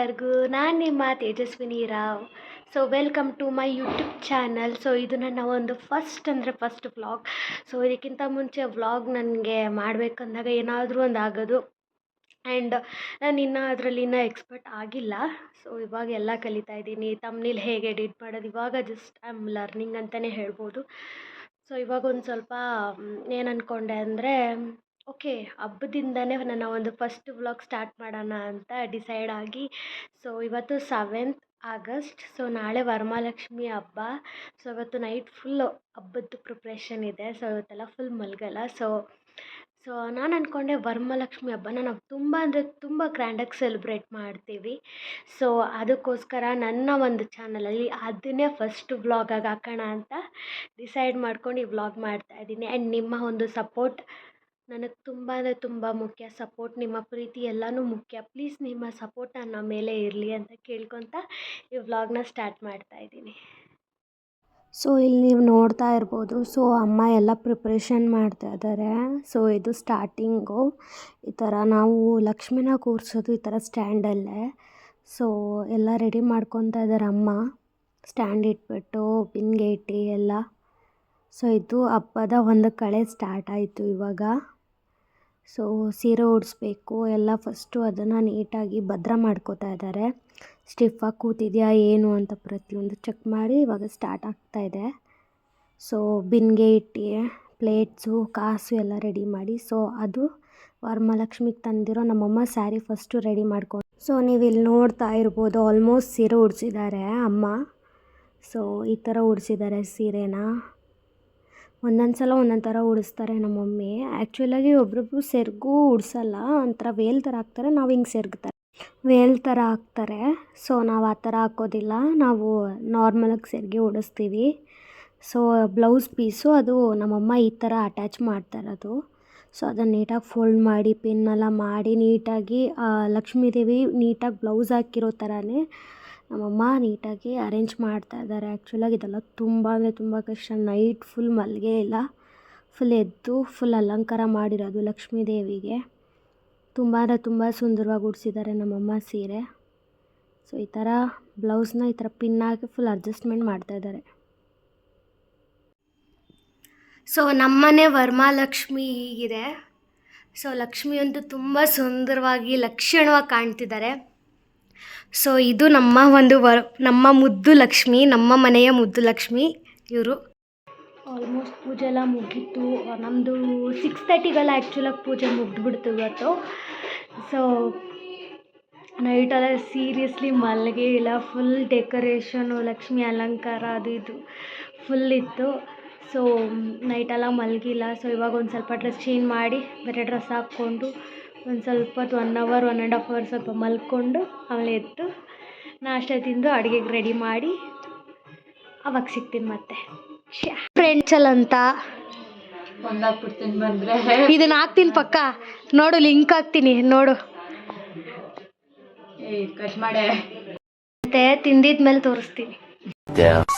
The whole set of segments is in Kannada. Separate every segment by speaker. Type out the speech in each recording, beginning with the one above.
Speaker 1: ಎಲ್ಲರಿಗೂ ನಾನು ನಿಮ್ಮ Tejaswini Rao. So welcome to my YouTube channel. So ಇದು ನನ್ನ ಒಂದು ಫಸ್ಟ್ ವ್ಲಾಗ್. ಸೊ ಇದಕ್ಕಿಂತ ಮುಂಚೆ ವ್ಲಾಗ್ ನನಗೆ ಮಾಡಬೇಕಂದಾಗ ಏನಾದರೂ ಒಂದು ಆಗೋದು ಆ್ಯಂಡ್ ನಾನು ಇನ್ನೂ ಅದರಲ್ಲಿ ಎಕ್ಸ್ಪರ್ಟ್ ಆಗಿಲ್ಲ. ಸೊ ಇವಾಗ ಎಲ್ಲ ಕಲಿತಾ ಇದ್ದೀನಿ. ತಮ್ನೇಲ್ ಹೇಗೆ ಎಡಿಟ್ ಮಾಡೋದು ಇವಾಗ ಜಸ್ಟ್ ಐ ಆಮ್ ಲರ್ನಿಂಗ್ ಅಂತಲೇ ಹೇಳ್ಬೋದು. ಸೊ ಇವಾಗ ಒಂದು ಸ್ವಲ್ಪ ಏನು ಅಂದ್ಕೊಂಡೆ ಅಂದರೆ ಓಕೆ, ಹಬ್ಬದಿಂದನೇ ನನ್ನ ಒಂದು ಫಸ್ಟ್ ವ್ಲಾಗ್ ಸ್ಟಾರ್ಟ್ ಮಾಡೋಣ ಅಂತ ಡಿಸೈಡ್ ಆಗಿ, ಸೊ ಇವತ್ತು 7th ಆಗಸ್ಟ್. ಸೊ ನಾಳೆ ವರಮಹಾಲಕ್ಷ್ಮಿ ಹಬ್ಬ. ಸೊ ಇವತ್ತು ನೈಟ್ ಫುಲ್ಲು ಹಬ್ಬದ್ದು ಪ್ರಿಪ್ರೇಷನ್ ಇದೆ. ಸೊ ಇವತ್ತೆಲ್ಲ ಫುಲ್ ಮಲಗಲ್ಲ. ಸೊ ನಾನು ಅಂದ್ಕೊಂಡೆ ವರಮಹಾಲಕ್ಷ್ಮಿ ಹಬ್ಬನ ನಾವು ತುಂಬ ಅಂದರೆ ತುಂಬ ಗ್ರ್ಯಾಂಡಾಗಿ ಸೆಲೆಬ್ರೇಟ್ ಮಾಡ್ತೀವಿ. ಸೊ ಅದಕ್ಕೋಸ್ಕರ ನನ್ನ ಒಂದು ಚಾನಲಲ್ಲಿ ಅದನ್ನೇ ಫಸ್ಟ್ ವ್ಲಾಗಾಗಿ ಹಾಕೋಣ ಅಂತ ಡಿಸೈಡ್ ಮಾಡ್ಕೊಂಡು ಈ ವ್ಲಾಗ್ ಮಾಡ್ತಾಯಿದ್ದೀನಿ. ಆ್ಯಂಡ್ ನಿಮ್ಮ ಒಂದು ಸಪೋರ್ಟ್ ನನಗೆ ತುಂಬ ಅಂದರೆ ತುಂಬ ಮುಖ್ಯ. ಸಪೋರ್ಟ್, ನಿಮ್ಮ ಪ್ರೀತಿ ಎಲ್ಲನೂ ಮುಖ್ಯ. ಪ್ಲೀಸ್ ನಿಮ್ಮ ಸಪೋರ್ಟ್ ನನ್ನ ಮೇಲೆ ಇರಲಿ ಅಂತ ಕೇಳ್ಕೊತ ಈ ವ್ಲಾಗ್ನ ಸ್ಟಾರ್ಟ್ ಮಾಡ್ತಾಯಿದ್ದೀನಿ. ಸೊ ಇಲ್ಲಿ ನೀವು ನೋಡ್ತಾ ಇರ್ಬೋದು. ಸೊ ಅಮ್ಮ ಎಲ್ಲ ಪ್ರಿಪ್ರೇಷನ್ ಮಾಡ್ತಾ ಇದ್ದಾರೆ. ಸೊ ಇದು ಸ್ಟಾರ್ಟಿಂಗು. ಈ ಥರ ನಾವು ಲಕ್ಷ್ಮಿನ ಕೂರಿಸೋದು ಈ ಥರ ಸ್ಟ್ಯಾಂಡಲ್ಲೇ. ಸೊ ಎಲ್ಲ ರೆಡಿ ಮಾಡ್ಕೊತಾ ಇದ್ದಾರೆ ಅಮ್ಮ. ಸ್ಟ್ಯಾಂಡ್ ಇಟ್ಬಿಟ್ಟು ಬಿನ್ಗೆ ಇಟ್ಟು ಎಲ್ಲ. ಸೊ ಇದು ಹಬ್ಬದ ಒಂದು ಕಳೆ ಸ್ಟಾರ್ಟ್ ಆಯಿತು ಇವಾಗ. ಸೊ ಸೀರೆ ಉಡಿಸ್ಬೇಕು ಎಲ್ಲ. ಫಸ್ಟು ಅದನ್ನು ನೀಟಾಗಿ ಭದ್ರ ಮಾಡ್ಕೋತಾ ಇದ್ದಾರೆ. ಸ್ಟಿಫಾಗಿ ಕೂತಿದೆಯಾ ಏನು ಅಂತ ಪ್ರತಿಯೊಂದು ಚೆಕ್ ಮಾಡಿ ಇವಾಗ ಸ್ಟಾರ್ಟ್ ಆಗ್ತಾಯಿದೆ. ಸೊ ಬಿನ್ಗೆ ಇಟ್ಟು ಪ್ಲೇಟ್ಸು ಕಾಸು ಎಲ್ಲ ರೆಡಿ ಮಾಡಿ. ಸೊ ಅದು ವರಮಹಾಲಕ್ಷ್ಮಿಗೆ ತಂದಿರೋ ನಮ್ಮಮ್ಮ ಸ್ಯಾರಿ ಫಸ್ಟು ರೆಡಿ ಮಾಡ್ಕೊಂಡು. ಸೊ ನೀವು ಇಲ್ಲಿ ನೋಡ್ತಾ ಇರ್ಬೋದು, ಆಲ್ಮೋಸ್ಟ್ ಸೀರೆ ಉಡಿಸಿದ್ದಾರೆ ಅಮ್ಮ. ಸೊ ಈ ಥರ ಉಡಿಸಿದ್ದಾರೆ ಸೀರೆನ. ಒಂದೊಂದು ಸಲ ಒಂದೊಂದು ಥರ ಉಡಿಸ್ತಾರೆ ನಮ್ಮ ಮಮ್ಮಿ. ಆ್ಯಕ್ಚುಲಾಗಿ ಒಬ್ರೊಬ್ರು ಸೆರಗು ಉಡ್ಸಲ್ಲ, ಒಂಥರ ವೇಲ್ ಥರ ಹಾಕ್ತಾರೆ. ನಾವು ಹಿಂಗೆ ಸೆರಗ್ತಾರೆ ವೇಲ್ ಥರ ಹಾಕ್ತಾರೆ. ಸೊ ನಾವು ಆ ಥರ ಹಾಕೋದಿಲ್ಲ, ನಾವು ನಾರ್ಮಲಾಗಿ ಸೆರಗಿ ಉಡಿಸ್ತೀವಿ. ಸೊ ಬ್ಲೌಸ್ ಪೀಸು ಅದು ನಮ್ಮಮ್ಮ ಈ ಥರ ಅಟ್ಯಾಚ್ ಮಾಡ್ತಾರದು. ಸೊ ಅದನ್ನು ನೀಟಾಗಿ ಫೋಲ್ಡ್ ಮಾಡಿ ಪಿನ್ನೆಲ್ಲ ಮಾಡಿ ನೀಟಾಗಿ ಲಕ್ಷ್ಮೀದೇವಿ ನೀಟಾಗಿ ಬ್ಲೌಸ್ ಹಾಕಿರೋ ಥರನೇ ನಮ್ಮಮ್ಮ ನೀಟಾಗಿ ಅರೇಂಜ್ ಮಾಡ್ತಾ ಇದ್ದಾರೆ. ಆ್ಯಕ್ಚುಲಾಗಿ ಇದೆಲ್ಲ ತುಂಬ ಅಂದರೆ ತುಂಬ ಕಷ್ಟ. ನೈಟ್ ಫುಲ್ ಮಲ್ಗೆ ಇಲ್ಲ, ಫುಲ್ ಎದ್ದು ಫುಲ್ ಅಲಂಕಾರ ಮಾಡಿರೋದು ಲಕ್ಷ್ಮೀ ದೇವಿಗೆ. ತುಂಬ ಅಂದರೆ ತುಂಬ ಸುಂದರವಾಗಿ ಉಡಿಸಿದ್ದಾರೆ ನಮ್ಮಮ್ಮ ಸೀರೆ. ಸೊ ಈ ಥರ ಬ್ಲೌಸ್ನ ಈ ಥರ ಪಿನ್ ಹಾಕಿ ಫುಲ್ ಅಡ್ಜಸ್ಟ್ಮೆಂಟ್ ಮಾಡ್ತಾಯಿದ್ದಾರೆ. ಸೊ ನಮ್ಮನೆ ವರಮಹಾಲಕ್ಷ್ಮಿ ಹೀಗಿದೆ. ಸೊ ಲಕ್ಷ್ಮಿಯಂತೂ ತುಂಬ ಸುಂದರವಾಗಿ ಲಕ್ಷಣವಾಗಿ ಕಾಣ್ತಿದ್ದಾರೆ. ಸೊ ಇದು ನಮ್ಮ ಒಂದು ನಮ್ಮ ಮುದ್ದು ಲಕ್ಷ್ಮಿ, ನಮ್ಮ ಮನೆಯ ಮುದ್ದು ಲಕ್ಷ್ಮಿ ಇವರು. ಆಲ್ಮೋಸ್ಟ್ ಪೂಜೆ ಎಲ್ಲ ಮುಗೀತು. ನಮ್ಮದು 6:30ಗೆಲ್ಲ ಆ್ಯಕ್ಚುಲಾಗಿ ಪೂಜೆ ಮುಗಿದ್ಬಿಡ್ತು ಇವತ್ತು. ಸೊ ನೈಟೆಲ್ಲ ಸೀರಿಯಸ್ಲಿ ಮಲ್ಗೆ ಇಲ್ಲ, ಫುಲ್ ಡೆಕೋರೇಷನು ಲಕ್ಷ್ಮಿ ಅಲಂಕಾರ ಅದು ಇದು ಫುಲ್ ಇತ್ತು. ಸೊ ನೈಟೆಲ್ಲ ಮಲಗಿಲ್ಲ. ಸೊ ಇವಾಗ ಒಂದು ಸ್ವಲ್ಪ ಡ್ರೆಸ್ ಚೇಂಜ್ ಮಾಡಿ ಬೇರೆ ಡ್ರೆಸ್ ಹಾಕ್ಕೊಂಡು ಒಂದು ಸ್ವಲ್ಪ ಹೊತ್ತು 1 hour 1.5 hour ಸ್ವಲ್ಪ ಮಲ್ಕೊಂಡು ಆಮೇಲೆ ಎದ್ದು ನಾಷ್ಟ ತಿಂದು ಅಡುಗೆಗೆ ರೆಡಿ ಮಾಡಿ ಅವಾಗ ಸಿಗ್ತೀನಿ ಮತ್ತೆ. ಫ್ರೆಂಡ್ಸಲ್ ಅಂತ ಇದನ್ನ ಹಾಕ್ತೀನಿ ಪಕ್ಕ ನೋಡು, ಲಿಂಕ್ ಹಾಕ್ತೀನಿ ನೋಡು. ಮತ್ತೆ ತಿಂದಿದ್ಮೇಲೆ ತೋರಿಸ್ತೀನಿ.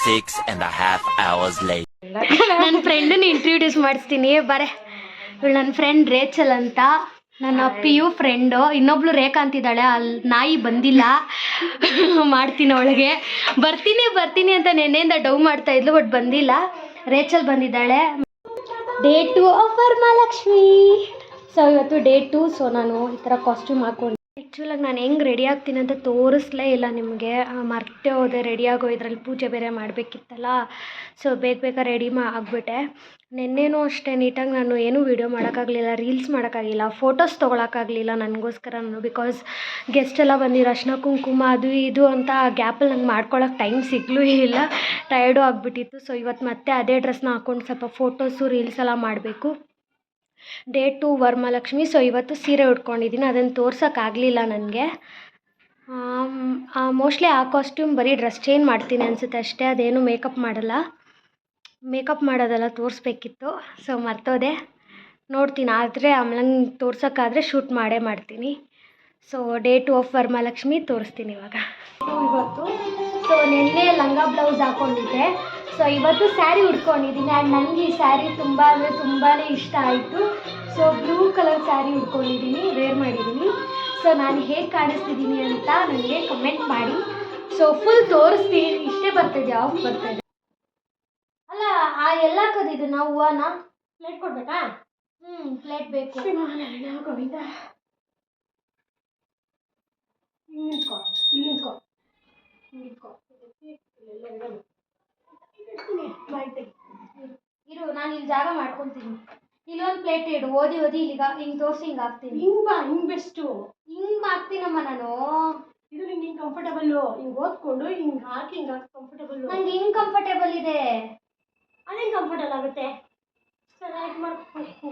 Speaker 2: 6.5 hours later.
Speaker 1: ನನ್ನ ಫ್ರೆಂಡನ್ನ ಇಂಟ್ರೊಡ್ಯೂಸ್ ಮಾಡಿಸ್ತೀನಿ. ಬರೇ ಇವಳು ನನ್ನ ಫ್ರೆಂಡ್ ರೇಚಲ್ ಅಂತ, ನನ್ನ PU ಫ್ರೆಂಡು. ಇನ್ನೊಬ್ಳು ರೇಖಾ ಅಂತಿದ್ದಾಳೆ, ಅಲ್ಲಿ ನಾಯಿ ಬಂದಿಲ್ಲ. ಮಾಡ್ತೀನಿ ಅವಳಿಗೆ. ಬರ್ತೀನಿ ಅಂತ ನೆನ್ನೆಯಿಂದ ಡೌ ಮಾಡ್ತಾ ಇದ್ಲು, ಬಟ್ ಬಂದಿಲ್ಲ. ರೇಚಲ್ ಬಂದಿದ್ದಾಳೆ. Day 2 of Varamahalakshmi. ಸೊ ಇವತ್ತು Day 2. ಸೊ ನಾನು ಈ ಥರ ಕಾಸ್ಟ್ಯೂಮ್ ಹಾಕ್ಕೊಂಡು ಆ್ಯಕ್ಚುಲಾಗಿ ನಾನು ಹೆಂಗೆ ರೆಡಿ ಆಗ್ತೀನಿ ಅಂತ ತೋರಿಸ್ಲೇ ಇಲ್ಲ ನಿಮಗೆ, ಮರ್ತೇ ಹೋದೆ. ರೆಡಿಯಾಗೋ ಇದರಲ್ಲಿ ಪೂಜೆ ಬೇರೆ ಮಾಡಬೇಕಿತ್ತಲ್ಲ. ಸೊ ಬೇಗ ರೆಡಿ ಆಗಿಬಿಟ್ಟೆ. ನೆನ್ನೆನೂ ಅಷ್ಟೇ ನೀಟಾಗಿ ನಾನು ಏನೂ ವೀಡಿಯೋ ಮಾಡೋಕ್ಕಾಗಲಿಲ್ಲ, ರೀಲ್ಸ್ ಮಾಡೋಕ್ಕಾಗಿಲ್ಲ, ಫೋಟೋಸ್ ತೊಗೊಳಕ್ಕಾಗಲಿಲ್ಲ ನನಗೋಸ್ಕರ. ನಾನು ಬಿಕಾಸ್ ಗೆಸ್ಟ್ ಎಲ್ಲ ಬಂದಿರೋ ಅರ್ಶಿನ ಕುಂಕುಮ ಅದು ಇದು ಅಂತ ಆ ಗ್ಯಾಪಲ್ಲಿ ನಂಗೆ ಮಾಡ್ಕೊಳಕ್ಕೆ ಟೈಮ್ ಸಿಗಲೂ ಇಲ್ಲ, ಟಯರ್ಡು ಆಗಿಬಿಟ್ಟಿತ್ತು. ಸೊ ಇವತ್ತು ಮತ್ತೆ ಅದೇ ಡ್ರೆಸ್ನ ಹಾಕ್ಕೊಂಡು ಸ್ವಲ್ಪ ಫೋಟೋಸು ರೀಲ್ಸ್ ಎಲ್ಲ ಮಾಡಬೇಕು. Day 2 ವರಮಹಾಲಕ್ಷ್ಮಿ. ಸೊ ಇವತ್ತು ಸೀರೆ ಉಟ್ಕೊಂಡಿದ್ದೀನಿ, ಅದನ್ನು ತೋರ್ಸೋಕ್ಕಾಗಲಿಲ್ಲ ನನಗೆ. ಮೋಸ್ಟ್ಲಿ ಆ ಕಾಸ್ಟ್ಯೂಮ್ ಬರೀ ಡ್ರೆಸ್ ಚೇಂಜ್ ಮಾಡ್ತೀನಿ ಅನಿಸುತ್ತೆ ಅಷ್ಟೇ, ಅದೇನು ಮೇಕಪ್ ಮಾಡಲ್ಲ. ಮೇಕಪ್ ಮಾಡೋದೆಲ್ಲ ತೋರಿಸ್ಬೇಕಿತ್ತು. ಸೊ ಮರ್ತೋದೆ, ನೋಡ್ತೀನಿ. ಆದರೆ ಆಮೇಲೆ ತೋರ್ಸೋಕ್ಕಾದರೆ ಶೂಟ್ ಮಾಡ್ತೀನಿ. ಸೊ Day 2 ಆಫ್ ವರಮಹಾಲಕ್ಷ್ಮಿ ತೋರಿಸ್ತೀನಿ ಇವಾಗ. ಇವತ್ತು ಸೊ ನಿನ್ನೆ ಲಂಗ ಬ್ಲೌಸ್ ಹಾಕ್ಕೊಂಡಿದ್ದೆ. ಸೊ ಇವತ್ತು ಸ್ಯಾರಿ ಉಟ್ಕೊಂಡಿದ್ದೀನಿ. ಆ್ಯಂಡ್ ನನಗೆ ಈ ಸ್ಯಾರಿ ತುಂಬ ಅಂದರೆ ತುಂಬಾ ಇಷ್ಟ ಆಯಿತು. ಸೊ ಬ್ಲೂ ಕಲರ್ ಸ್ಯಾರಿ ಉಟ್ಕೊಂಡಿದ್ದೀನಿ, ವೇರ್ ಮಾಡಿದ್ದೀನಿ. ಸೊ ನಾನು ಹೇಗೆ ಕಾಣಿಸ್ತಿದ್ದೀನಿ ಅಂತ ನನಗೆ ಕಮೆಂಟ್ ಮಾಡಿ. ಸೊ ಫುಲ್ ತೋರಿಸ್ತೀನಿ. ಇಷ್ಟೇ ಬರ್ತಾಯಿದೆ, ಆಫ್ ಬರ್ತಾಯಿದೆ. ಅಲ್ಲ ಆ ಎಲ್ಲ ಕದಿದ್ದು ನಾವು ಹೂವನ ಪ್ಲೇಟ್ ಕೊಡ್ಬೇಕಾ? ಪ್ಲೇಟ್ ಬೇಕು. ಗೋವಿಂದ ನಿಂತ್ಕೋ, ಇಲ್ಲಿ ನಿಂತ್ಕೋ, ನಿಂತ್ಕೋ. ಇರು, ನಾನು ಇಲ್ಲಿ ಜಾಗ ಮಾಡ್ಕೊತೀನಿ. ಇಲ್ಲೊಂದು ಪ್ಲೇಟ್ ಇಡು. ಓದಿ ಇಲ್ಲಿಗ ಹಿಂಗೆ ತೋರಿಸಿ ಹಿಂಗೆ ಹಾಕ್ತೀನಿ. ಹಿಂಗೆ ಬೆಸ್ಟು. ಹಿಂಗೆ ಹಾಕ್ತೀನಮ್ಮ ನಾನು. ಇದು ನಿಂಗೆ ಹಿಂಗೆ ಕಂಫರ್ಟಬಲ್ಲು. ಹಿಂಗೆ ಓದ್ಕೊಂಡು ಹಿಂಗೆ ಹಾಕಿ ಕಂಫರ್ಟಬಲ್ಲು. ನಂಗೆ ಹಿಂಗೆ ಕಂಫರ್ಟೇಬಲ್ ಇದೆ. ಅದೇನು ಕಂಫರ್ಟಬಲ್ ಆಗುತ್ತೆ? ಚೆನ್ನಾಗಿ ಮಾಡ್ಬೇಕು.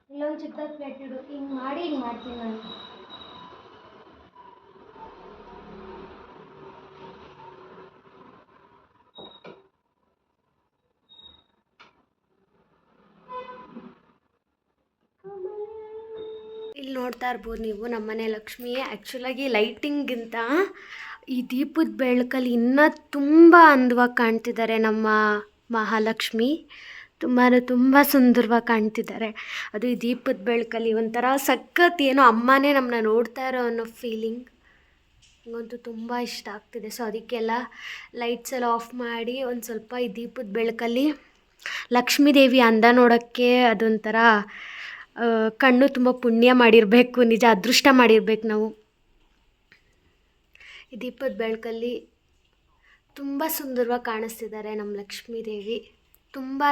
Speaker 1: ಇಲ್ಲೊಂದು ಚಿಕ್ಕದಾಗಿ ಪ್ಲೇಟ್ ಇಡು. ಹಿಂಗೆ ಮಾಡ್ತೀನಿ ನಾನು. ಇಲ್ಲಿ ನೋಡ್ತಾ ಇರ್ಬೋದು ನೀವು, ನಮ್ಮನೆ ಲಕ್ಷ್ಮಿ. ಆ್ಯಕ್ಚುಲಾಗಿ ಲೈಟಿಂಗಿಂತ ಈ ದೀಪದ ಬೆಳಕಲ್ಲಿ ಇನ್ನೂ ತುಂಬ ಅಂದವಾಗಿ ಕಾಣ್ತಿದ್ದಾರೆ ನಮ್ಮ ಮಹಾಲಕ್ಷ್ಮಿ. ತುಂಬ ಸುಂದರವಾಗಿ ಕಾಣ್ತಿದ್ದಾರೆ. ಅದು ಈ ದೀಪದ ಬೆಳಕಲ್ಲಿ ಒಂಥರ ಸಖತ್, ಏನೋ ಅಮ್ಮನೇ ನಮ್ಮನ್ನ ನೋಡ್ತಾ ಇರೋ ಅನ್ನೋ ಫೀಲಿಂಗ್. ನನಗಂತೂ ತುಂಬ ಇಷ್ಟ ಆಗ್ತಿದೆ. ಸೊ ಅದಕ್ಕೆಲ್ಲ ಲೈಟ್ಸ್ ಎಲ್ಲ ಆಫ್ ಮಾಡಿ ಒಂದು ಸ್ವಲ್ಪ ಈ ದೀಪದ ಬೆಳಕಲ್ಲಿ ಲಕ್ಷ್ಮೀ ದೇವಿ ಅಂದ ನೋಡೋಕ್ಕೆ ಅದೊಂಥರ ಕಣ್ಣು ತುಂಬ ಪುಣ್ಯ ಮಾಡಿರಬೇಕು, ನಿಜ ಅದೃಷ್ಟ ಮಾಡಿರ್ಬೇಕು ನಾವು. ಈ ದೀಪದ ಬೆಳಕಲ್ಲಿ ತುಂಬ ಸುಂದರವಾಗಿ ಕಾಣಿಸ್ತಿದ್ದಾರೆ ನಮ್ಮ ಲಕ್ಷ್ಮೀ ದೇವಿ. ತುಂಬ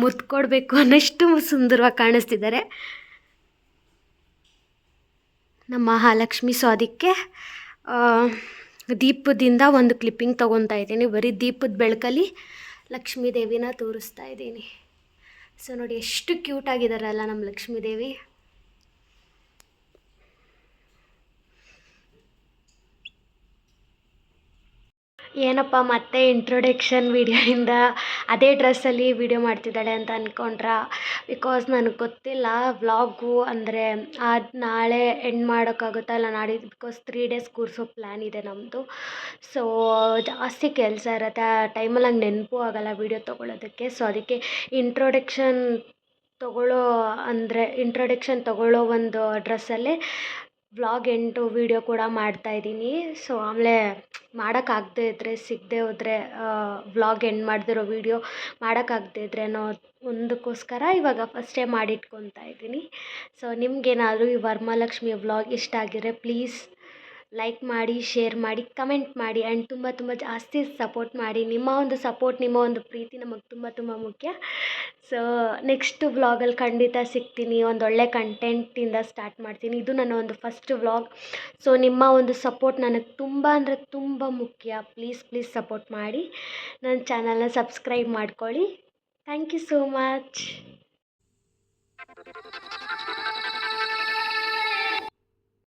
Speaker 1: ಮುತ್ತು ಕೊಡಬೇಕು ಅನ್ನೋಷ್ಟು ಸುಂದರವಾಗಿ ಕಾಣಿಸ್ತಿದ್ದಾರೆ ನಮ್ಮ ಮಹಾಲಕ್ಷ್ಮಿ. ಸೊ ಅದಕ್ಕೆ ದೀಪದಿಂದ ಒಂದು ಕ್ಲಿಪ್ಪಿಂಗ್ ತೊಗೊತಾ ಇದ್ದೀನಿ. ಬರೀ ದೀಪದ ಬೆಳಕಲ್ಲಿ ಲಕ್ಷ್ಮೀ ದೇವಿನ ತೋರಿಸ್ತಾ ಇದ್ದೀನಿ. ಸೊ ನೋಡಿ ಎಷ್ಟು ಕ್ಯೂಟಾಗಿದ್ದಾರಲ್ಲ ನಮ್ಮ ಲಕ್ಷ್ಮೀ ದೇವಿ. ಏನಪ್ಪ ಮತ್ತೆ ಇಂಟ್ರೊಡಕ್ಷನ್ ವೀಡಿಯೋಯಿಂದ ಅದೇ ಡ್ರೆಸ್ಸಲ್ಲಿ ವೀಡಿಯೋ ಮಾಡ್ತಿದ್ದಾಳೆ ಅಂತ ಅಂದ್ಕೊಂಡ್ರಾ? ಬಿಕಾಸ್ ನನಗೆ ಗೊತ್ತಿಲ್ಲ ವ್ಲಾಗು ಅಂದರೆ ಅದು ನಾಳೆ ಎಂಡ್ ಮಾಡೋಕ್ಕಾಗುತ್ತಾ ಇಲ್ಲ ನಾಡಿದ್ದು, ಬಿಕಾಸ್ 3 ಡೇಸ್ ಕೂರಿಸೋ ಪ್ಲ್ಯಾನ್ ಇದೆ ನಮ್ಮದು. ಸೊ ಜಾಸ್ತಿ ಕೆಲಸ ಇರುತ್ತೆ, ಆ ಟೈಮಲ್ಲಿ ನಂಗೆ ನೆನಪು ಆಗೋಲ್ಲ ವೀಡಿಯೋ ತೊಗೊಳೋದಕ್ಕೆ. ಸೊ ಅದಕ್ಕೆ ಇಂಟ್ರೊಡಕ್ಷನ್ ತೊಗೊಳ್ಳೋ ಒಂದು ಡ್ರೆಸ್ಸಲ್ಲೇ ವ್ಲಾಗ್ ಎಂಟು ವೀಡಿಯೋ ಕೂಡ ಮಾಡ್ತಾಯಿದ್ದೀನಿ. ಸೊ ಆಮೇಲೆ ಮಾಡೋಕ್ಕಾಗದೇ ಇದ್ದರೆ, ಸಿಗದೆ ಹೋದರೆ ವ್ಲಾಗ್ ಎಂಡ್ ಮಾಡದಿರೋ ವೀಡಿಯೋ ಮಾಡೋಕ್ಕಾಗದೇ ಇದ್ದರೆ ಅನ್ನೋ ಒಂದಕ್ಕೋಸ್ಕರ ಇವಾಗ ಫಸ್ಟೇ ಮಾಡಿಟ್ಕೊತಾ ಇದ್ದೀನಿ. ಸೊ ನಿಮಗೇನಾದರೂ ಈ ವರಮಹಾಲಕ್ಷ್ಮಿ ವ್ಲಾಗ್ ಇಷ್ಟ ಆಗಿದ್ರೆ ಪ್ಲೀಸ್ ಲೈಕ್ ಮಾಡಿ, ಶೇರ್ ಮಾಡಿ, ಕಮೆಂಟ್ ಮಾಡಿ ಆ್ಯಂಡ್ ತುಂಬ ಜಾಸ್ತಿ ಸಪೋರ್ಟ್ ಮಾಡಿ. ನಿಮ್ಮ ಒಂದು ಸಪೋರ್ಟ್, ನಿಮ್ಮ ಒಂದು ಪ್ರೀತಿ ನಮಗೆ ತುಂಬ ಮುಖ್ಯ. ಸೊ ನೆಕ್ಸ್ಟ್ ವ್ಲಾಗಲ್ಲಿ ಖಂಡಿತ ಸಿಗ್ತೀನಿ. ಒಂದೊಳ್ಳೆ ಕಂಟೆಂಟಿಂದ ಸ್ಟಾರ್ಟ್ ಮಾಡ್ತೀನಿ. ಇದು ನನ್ನ ಒಂದು ಫಸ್ಟ್ ವ್ಲಾಗ್. ಸೊ ನಿಮ್ಮ ಒಂದು ಸಪೋರ್ಟ್ ನನಗೆ ತುಂಬ ಅಂದರೆ ತುಂಬ ಮುಖ್ಯ. ಪ್ಲೀಸ್ ಸಪೋರ್ಟ್ ಮಾಡಿ. ನನ್ನ ಚಾನಲ್ನ ಸಬ್ಸ್ಕ್ರೈಬ್ ಮಾಡ್ಕೊಳ್ಳಿ. Thank you so much.